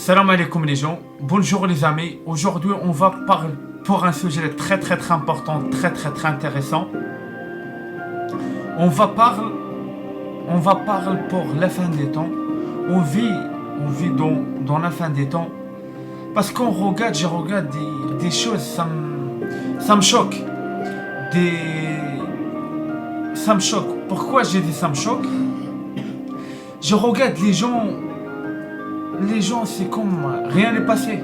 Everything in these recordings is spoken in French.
Salam alaikum les gens, bonjour les amis. Aujourd'hui on va parler pour un sujet très important, très intéressant. On va parler pour la fin des temps. On vit dans la fin des temps. Parce je regarde des choses, ça me choque. Ça me choque. Pourquoi j'ai dit ça me choque? Je regarde les gens, c'est comme rien n'est passé.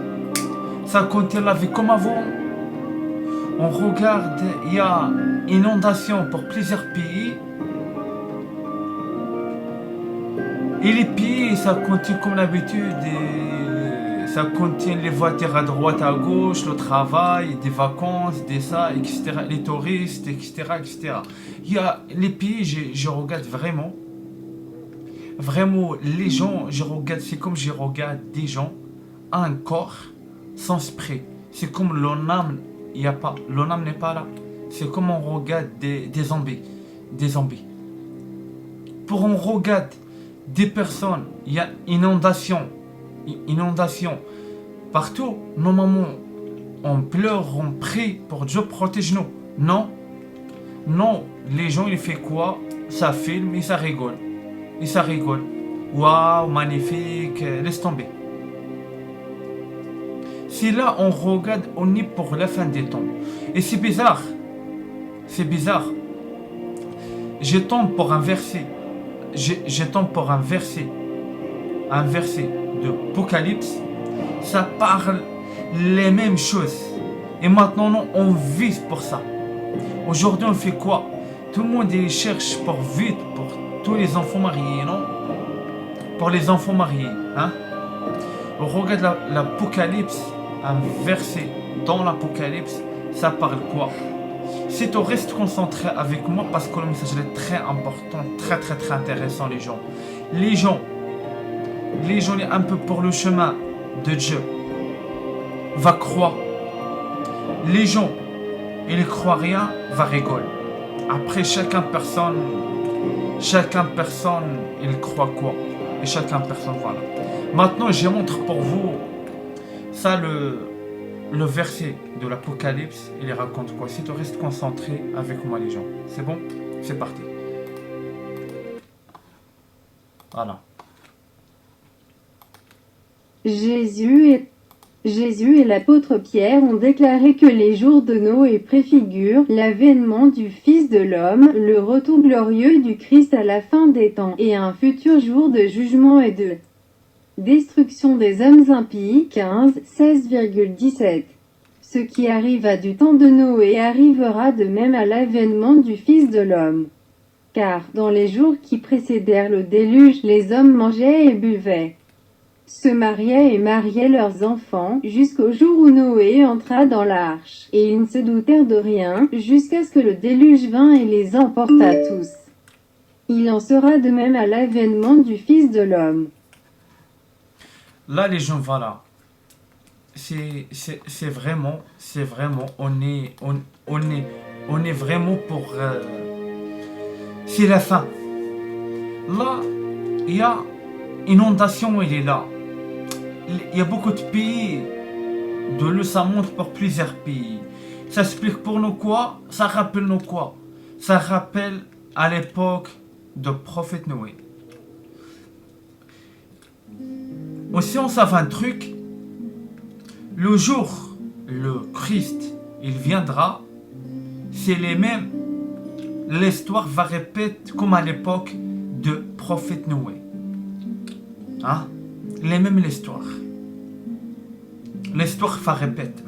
Ça continue la vie comme avant. On regarde, il y a inondation pour plusieurs pays. Et les pays, ça continue comme d'habitude. Ça contient les voitures à droite, à gauche, le travail, des vacances, des ça, etc. Les touristes, etc. Il y a les pays, je regarde vraiment. Vraiment, les gens, c'est comme je regarde des gens, un corps sans esprit. C'est comme l'âme, il y a pas, l'âme n'est pas là. C'est comme on regarde des zombies. Pour on regarde des personnes, il y a inondation. Partout, normalement, on pleure, on prie pour Dieu protège nous. Non, les gens, ils font quoi? Ça filme et ça rigole. Waouh, magnifique, laisse tomber. Si là, on regarde, on est pour la fin des temps. Et c'est bizarre. Je tombe pour un verset. Un verset de Apocalypse. Ça parle les mêmes choses. Et maintenant, on vit pour ça. Aujourd'hui, on fait quoi? Tout le monde il cherche pour vite, pour tous les enfants mariés, non? Pour les enfants mariés, hein? On regarde l'Apocalypse, un verset dans l'Apocalypse, ça parle quoi? Si tu restes concentré avec moi, parce que le message est très important, très intéressant, les gens. Les gens un peu pour le chemin de Dieu va croire. Les gens, ils croient rien, va rigoler. Après, chacun personne, il croit quoi? Et chacun personne, voilà. Maintenant, je montre pour vous, ça, le verset de l'Apocalypse, il raconte quoi? Si tu restes concentré avec moi, les gens. C'est bon? C'est parti. Voilà. Jésus et l'apôtre Pierre ont déclaré que les jours de Noé préfigurent l'avènement du Fils de l'homme, le retour glorieux du Christ à la fin des temps, et un futur jour de jugement et de destruction des hommes impies. 16,17. Ce qui arriva du temps de Noé arrivera de même à l'avènement du Fils de l'homme. Car, dans les jours qui précédèrent le déluge, les hommes mangeaient et buvaient, se mariaient et mariaient leurs enfants, jusqu'au jour où Noé entra dans l'arche. Et ils ne se doutèrent de rien, jusqu'à ce que le déluge vînt et les emporta tous. Il en sera de même à l'avènement du Fils de l'homme. Là, les gens, voilà. C'est vraiment, on est vraiment pour... c'est la fin. Là, il y a inondation, il est là. Il y a beaucoup de pays, de l'eau, ça monte pour plusieurs pays. Ça explique pour nous quoi? Ça rappelle nous quoi? Ça rappelle à l'époque de prophète Noé. Aussi, on savait un truc. Le jour, le Christ, il viendra, c'est les mêmes. L'histoire va répéter comme à l'époque de prophète Noé. Hein? Les mêmes l'histoire. L'histoire va répéter.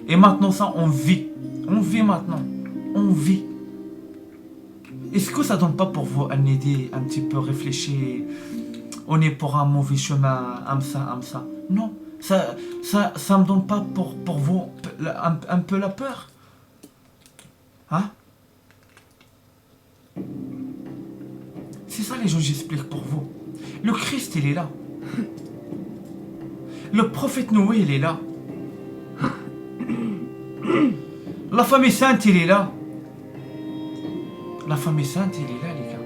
Et maintenant ça, on vit maintenant. On vit. Est-ce que ça donne pas pour vous une idée un petit peu réfléchir? On est pour un mauvais chemin, ça. Non, ça me donne pas pour vous un peu la peur. Hein? C'est ça les gens, j'explique pour vous. Le Christ, il est là. Le prophète Noé, il est là. La famille sainte, il est là. La famille sainte, il est là, les gars.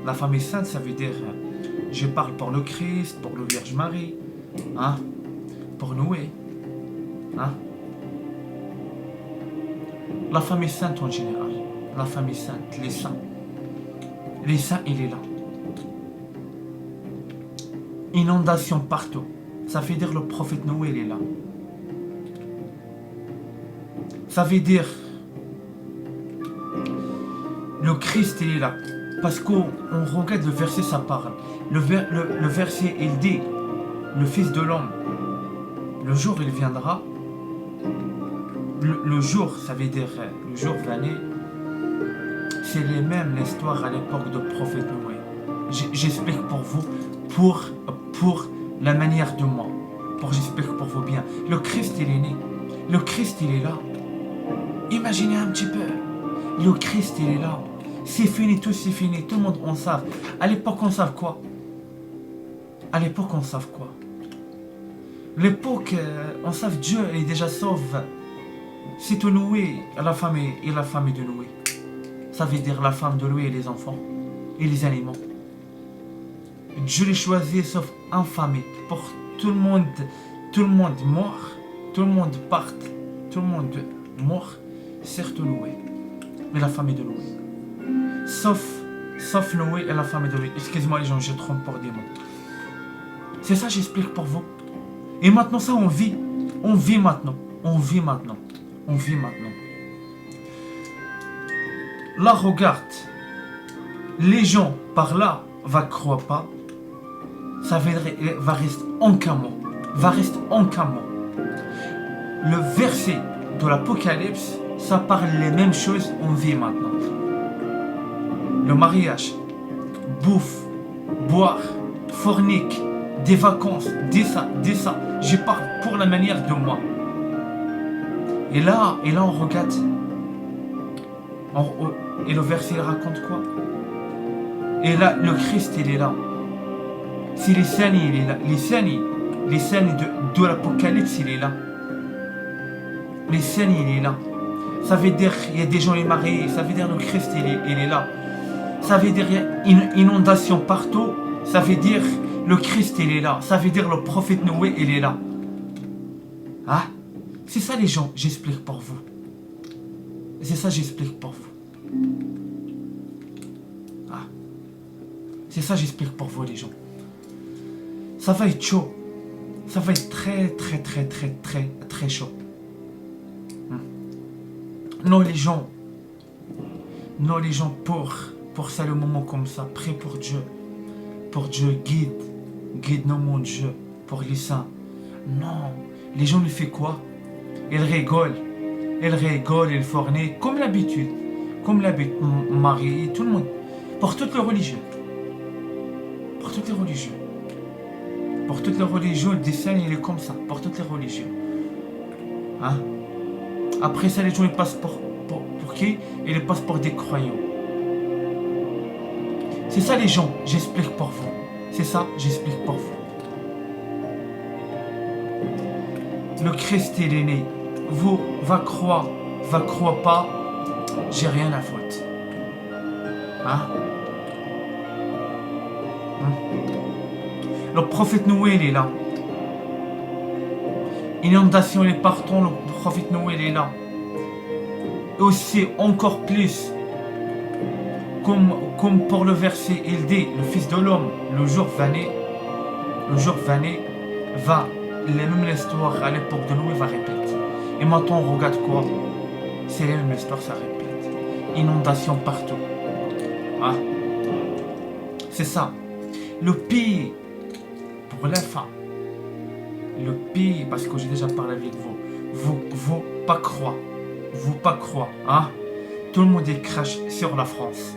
La famille sainte, ça veut dire Je parle pour le Christ, pour le Vierge Marie, hein, pour Noé, hein. La famille sainte en général, la famille sainte, les saints, il est là. Inondation partout, ça veut dire le prophète Noé, il est là. Ça veut dire le Christ, il est là. Parce qu'on regarde le verset, ça parle. Le verset, il dit, le Fils de l'homme, le jour il viendra, le jour, ça veut dire le jour venu, c'est les mêmes l'histoire à l'époque du prophète Noé. J'explique pour vous, pour la manière de moi, j'explique pour vous bien. Le Christ, il est né. Le Christ, il est là. Imaginez un petit peu. Le Christ, il est là. C'est fini, tout c'est fini. Tout le monde en savent. À l'époque, on savait quoi? À l'époque, on savait quoi? L'époque, on savait Dieu est déjà sauve. C'est tout Noé et la famille de Noé. Ça veut dire la femme de Noé et les enfants et les animaux. Dieu les choisit sauf une famille. Pour tout le monde mort, tout le monde part, tout le monde mort, certes Noé, mais la famille de Noé. Sauf Noé et la famille de Noé. Excusez-moi les gens, je trompe pour des mots. C'est ça j'explique pour vous. Et maintenant ça on vit maintenant. Là regarde, les gens par là va croire pas. Ça va rester en camo. Le verset de l'Apocalypse, ça parle les mêmes choses, on vit maintenant. Le mariage, bouffe, boire, fornique, des vacances, des ça. Je parle pour la manière de moi. Et là on regarde. Et le verset il raconte quoi? Et là, le Christ il est là. C'est les scènes, il est là. Les scènes de l'Apocalypse, il est là. Les scènes, il est là. Ça veut dire il y a des gens mariés. Ça veut dire le Christ, il est là. Ça veut dire il y a une inondation partout. Ça veut dire le Christ, il est là. Ça veut dire le prophète Noé, il est là. Ah, c'est ça les gens, j'explique pour vous. C'est ça j'explique pour vous. Ah, c'est ça j'explique pour vous les gens. Ça va être chaud. Ça va être très chaud. Non les gens, pour ça le moment comme ça, prêt pour Dieu, guide nos mon Dieu, pour les saints. Non, les gens ils font quoi? Ils rigolent, ils forniquent, comme l'habitude, Marie, tout le monde, pour toutes les religions. Pour toutes les religions, le dessin il est comme ça, pour toutes les religions. Hein? Après ça, les gens ils passent pour qui? Ils passent pour des croyants. C'est ça les gens, j'explique pour vous. C'est ça, j'explique pour vous. Le Christ il est né. Vous va croire pas, j'ai rien à foutre. Hein? Le prophète Noé il est là. Inondation est partout, le prophète Noé il est là. Et aussi encore plus, comme pour le verset il dit, le Fils de l'homme, le jour venu, va, la même histoire à l'époque de Noé va répéter. Et maintenant on regarde quoi? C'est la même histoire, ça répète. Inondation partout. Ah. C'est ça. Le pays, pour la fin, le pays, parce que j'ai déjà parlé avec vous pas croire, hein? Tout le monde est crache sur la France,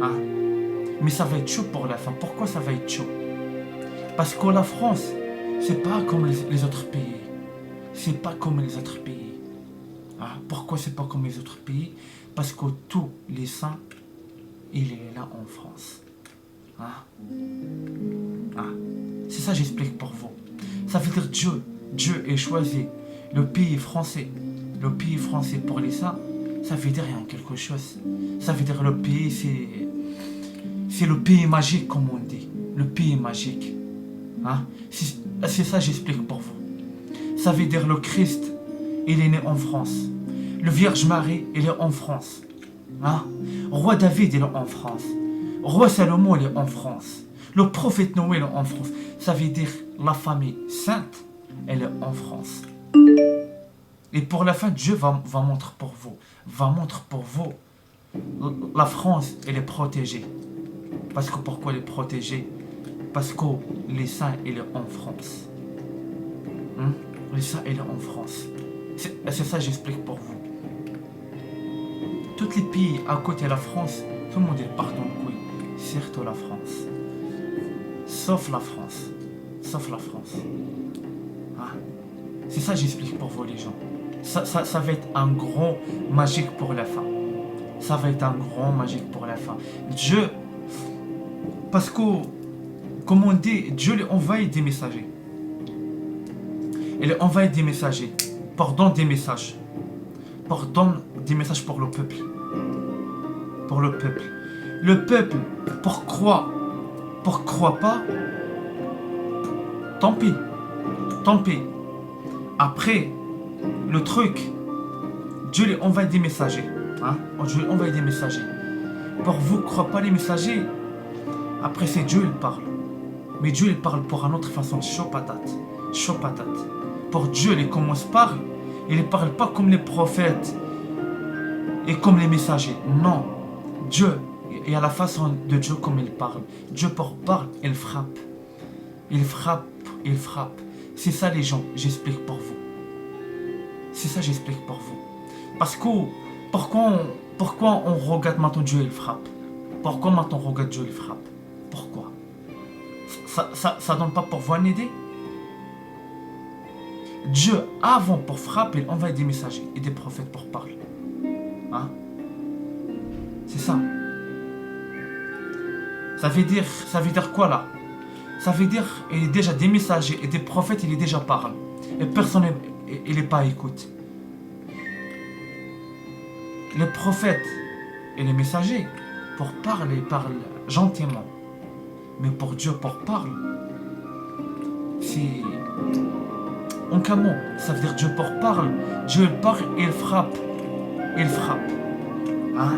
hein? Mais ça va être chaud pour la fin. Pourquoi ça va être chaud? Parce que la France, c'est pas comme les autres pays. Ah, pourquoi c'est pas comme les autres pays? Parce que tous les saints, il est là en France. Ah. C'est ça j'explique pour vous. Ça veut dire Dieu est choisi le pays français pour les saints. Ça veut dire rien quelque chose. Ça veut dire le pays c'est le pays magique, comme on dit. Le pays magique. Hein? C'est ça, j'explique pour vous. Ça veut dire le Christ, il est né en France. Le Vierge Marie, il est en France. Hein? Roi David, il est en France. Roi Salomon, il est en France. Le prophète Noé, il est en France. Ça veut dire la famille sainte, elle est en France. Et pour la fin, Dieu va montrer pour vous. Va montrer pour vous. La France, elle est protégée. Parce que pourquoi elle est protégée? Parce que les saints, il est en France. Hein? Les saints, il est en France. C'est ça, j'explique pour vous. Tous les pays à côté de la France, tout le monde est partout en couille. Surtout la France. Sauf la France. Sauf la France. Ah. C'est ça, j'explique pour vous, les gens. Ça va être un grand magique pour la fin. Ça va être un grand magique pour la fin. Dieu, parce que, comme on dit, Dieu lui envoie des messagers. Il envoie des messagers. Pardon des messages. Pardon des messages pour le peuple. Pour le peuple. Le peuple, pourquoi pas, tant pis. Tant pis. Après, le truc, Dieu lui envoie des messagers. Hein? Dieu lui envoie des messagers. Pour vous, ne croyez pas les messagers. Après, c'est Dieu, il parle. Mais Dieu, il parle pour une autre façon. Chaud patate. Chaud patate. Pour Dieu, il commence par. Il ne parle pas comme les prophètes et comme les messagers. Non. Dieu, il y a la façon de Dieu comme il parle. Dieu parle, il frappe. Il frappe, il frappe. C'est ça les gens, j'explique pour vous. C'est ça, j'explique pour vous. Parce que, pourquoi on regarde maintenant Dieu, il frappe? Pourquoi maintenant on regarde Dieu, il frappe? Pourquoi? Ça donne pas pour vous une idée? Dieu, avant pour frapper, il envoie des messagers et des prophètes pour parler. Hein? C'est ça. Ça veut dire quoi là? Ça veut dire qu'il y a déjà des messagers et des prophètes, il est déjà parlé. Et personne n'est pas écoute. Les prophètes et les messagers, pour parler, ils parlent gentiment. Mais pour Dieu, pour parler, c'est... En qu'un mot, ça veut dire Dieu pour parle. Dieu parle et il frappe. Il frappe. Hein?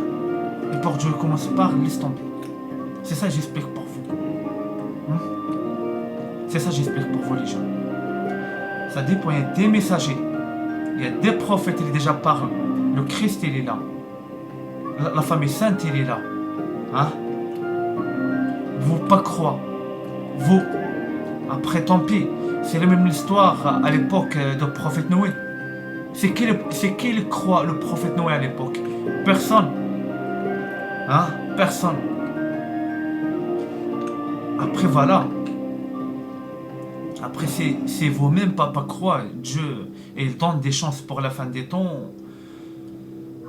Et pour Dieu, il commence par laisse tomber. C'est ça, j'explique pour vous. Hein? C'est ça, j'explique pour vous, les gens. Ça dépend, il y a des messagers. Il y a des prophètes, il déjà parle. Le Christ, il est là. La famille sainte, il est là. Hein? Vous pas croire. Vous. Après, tant pis. C'est la même histoire à l'époque du prophète Noé. C'est qui croit le prophète Noé à l'époque? Personne. Hein? Personne. Après, voilà. Après, c'est vous-même pas croire. Dieu, il donne des chances pour la fin des temps.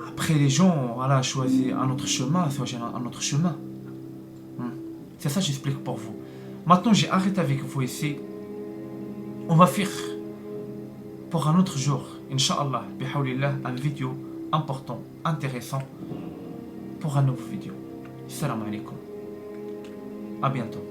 Après, les gens, voilà, choisissent un autre chemin, un autre chemin. C'est ça, j'explique pour vous. Maintenant, j'ai arrêté avec vous ici. On va faire pour un autre jour, Inch'Allah, bihawlillah, une vidéo important, intéressant pour un nouveau vidéo. Salam alaikum. À bientôt.